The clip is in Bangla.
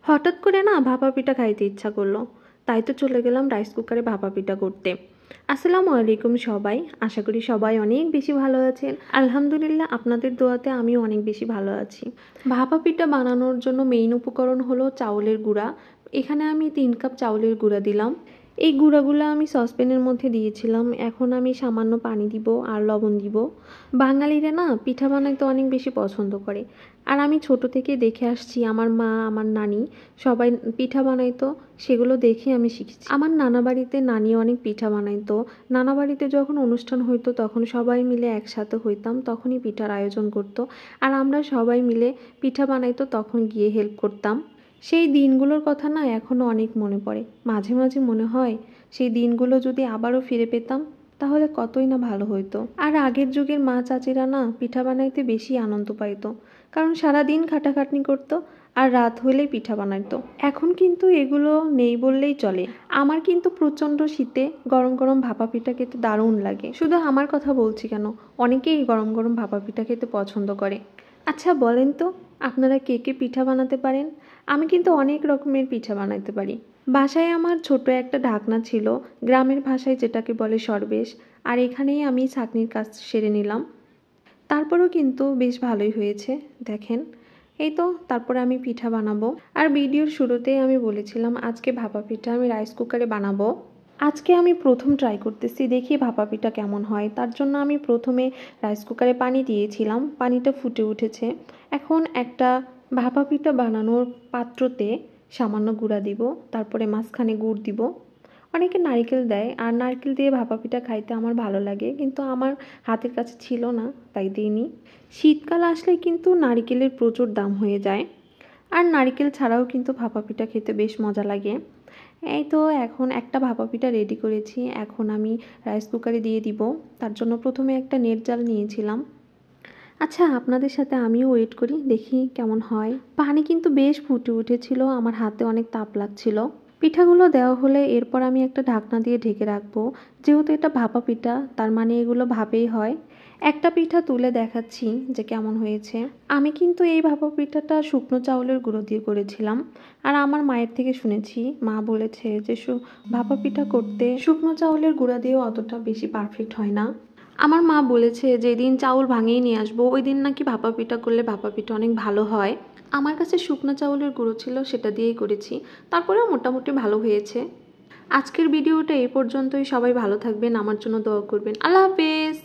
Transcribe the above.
হঠাৎ করে না ভাপা পিঠা খাইতে ইচ্ছা করলো, তাই তো চলে গেলাম রাইস কুকারে ভাপা পিঠা করতে। আসসালামু আলাইকুম সবাই, আশা করি সবাই অনেক বেশি ভালো আছেন। আলহামদুলিল্লাহ আপনাদের দোয়াতে আমিও অনেক বেশি ভালো আছি। ভাপা পিঠা বানানোর জন্য মেইন উপকরণ হলো চাউলের গুঁড়া। এখানে আমি 3 কাপ চাউলের গুঁড়া দিলাম। এই গুঁড়াগুলো আমি সসপ্যানের মধ্যে দিয়েছিলাম। এখন আমি সামান্য পানি দিব আর লবণ দিব। বাঙালিরা না পিঠা বানাইতে অনেক বেশি পছন্দ করে, আর আমি ছোট থেকে দেখে আসছি আমার মা আমার নানি সবাই পিঠা বানাইতো, সেগুলো দেখে আমি শিখেছি। আমার নানা বাড়িতে নানি অনেক পিঠা বানাইতো। নানা বাড়িতে যখন অনুষ্ঠান হইতো তখন সবাই মিলে একসাথে হইতাম, তখনই পিঠার আয়োজন করতো আর আমরা সবাই মিলে পিঠা বানাইতো, তখন গিয়ে হেল্প করতাম। সেই দিনগুলোর কথা না এখনও অনেক মনে পড়ে। মাঝে মাঝে মনে হয় সেই দিনগুলো যদি আবারও ফিরে পেতাম তাহলে কতই না ভালো হইতো। আর আগের যুগের মা চাচিরা না পিঠা বানাইতে বেশি আনন্দ পাইতো, কারণ সারাদিন খাটাখাটনি করতো আর রাত হইলেই পিঠা বানাইতো। এখন কিন্তু এগুলো নেই বললেই চলে। আমার কিন্তু প্রচণ্ড শীতে গরম গরম ভাপা পিঠা খেতে দারুণ লাগে। শুধু আমার কথা বলছি কেন, অনেকেই গরম গরম ভাপা পিঠা খেতে পছন্দ করে। আচ্ছা বলেন তো, আপনারা কে কে পিঠা বানাতে পারেন? আমি কিন্তু অনেক রকমের পিঠা বানাতে পারি। বাসায় আমার ছোট একটা ঢাকনা ছিল, গ্রামের ভাষায় যেটাকে বলে সরবেশ, আর এখানেই আমি ছাঁকনির কাজ সেরে নিলাম। তারপরেও কিন্তু বেশ ভালোই হয়েছে, দেখেন। এই তো তারপরে আমি পিঠা বানাবো। আর ভিডিওর শুরুতেই আমি বলেছিলাম আজকে ভাপা পিঠা আমি রাইস কুকারে বানাবো। আজকে আমি প্রথম ট্রাই করতেছি, দেখি ভাপা পিঠা কেমন হয়। তার জন্য আমি প্রথমে রাইস কুকারে পানি দিয়েছিলাম, পানিটা ফুটে উঠেছে। এখন একটা ভাপা পিঠা বানানোর পাত্রতে সামান্য গুঁড়া দিব, তারপরে মাঝখানে গুড় দিব। অনেকে নারকেল দেয়, আর নারকেল দিয়ে ভাপা পিঠা খাইতে আমার ভালো লাগে, কিন্তু আমার হাতের কাছে ছিল না, তাই দিইনি। শীতকাল আসলে কিন্তু নারকেলের প্রচুর দাম হয়ে যায়, আর নারকেল ছাড়াও কিন্তু ভাপা পিঠা খেতে বেশ মজা লাগে। এই তো এখন একটা ভাপা পিঠা রেডি করেছি, এখন আমি রাইস কুকারে দিয়ে দিব। তার জন্য প্রথমে একটা নেট জাল নিয়েছিলাম। আচ্ছা আপনাদের সাথে আমিও ওয়েট করি, দেখি কেমন হয়। পানি কিন্তু বেশ ফুটে উঠেছিল, আমার হাতে অনেক তাপ লাগছিল। পিঠাগুলো দেওয়া হলে এরপর আমি একটা ঢাকনা দিয়ে ঢেকে রাখবো। যেহেতু এটা ভাপা পিঠা, তার মানে এগুলো ভাপেই হয়। একটা পিঠা তুলে দেখাচ্ছি যে কেমন হয়েছে। আমি কিন্তু এই ভাপা পিঠাটা শুকনো চাউলের গুঁড়ো দিয়ে করেছিলাম, আর আমার মায়ের থেকে শুনেছি, মা বলেছে যে ভাপা পিঠা করতে শুকনো চাউলের গুঁড়া দিয়েও অতটা বেশি পারফেক্ট হয় না। আমার মা বলেছে যেদিন চাউল ভাঙিয়ে নিয়ে আসবো ওই দিন নাকি ভাপা পিঠা করলে ভাপা পিঠা অনেক ভালো হয়। আমার কাছে শুকনো চাউলের গুঁড়ো ছিল, সেটা দিয়েই করেছি, তারপরেও মোটামুটি ভালো হয়েছে। আজকের ভিডিওটা এই পর্যন্তই। সবাই ভালো থাকবেন, আমার জন্য দোয়া করবেন। আল্লাহ হাফেজ।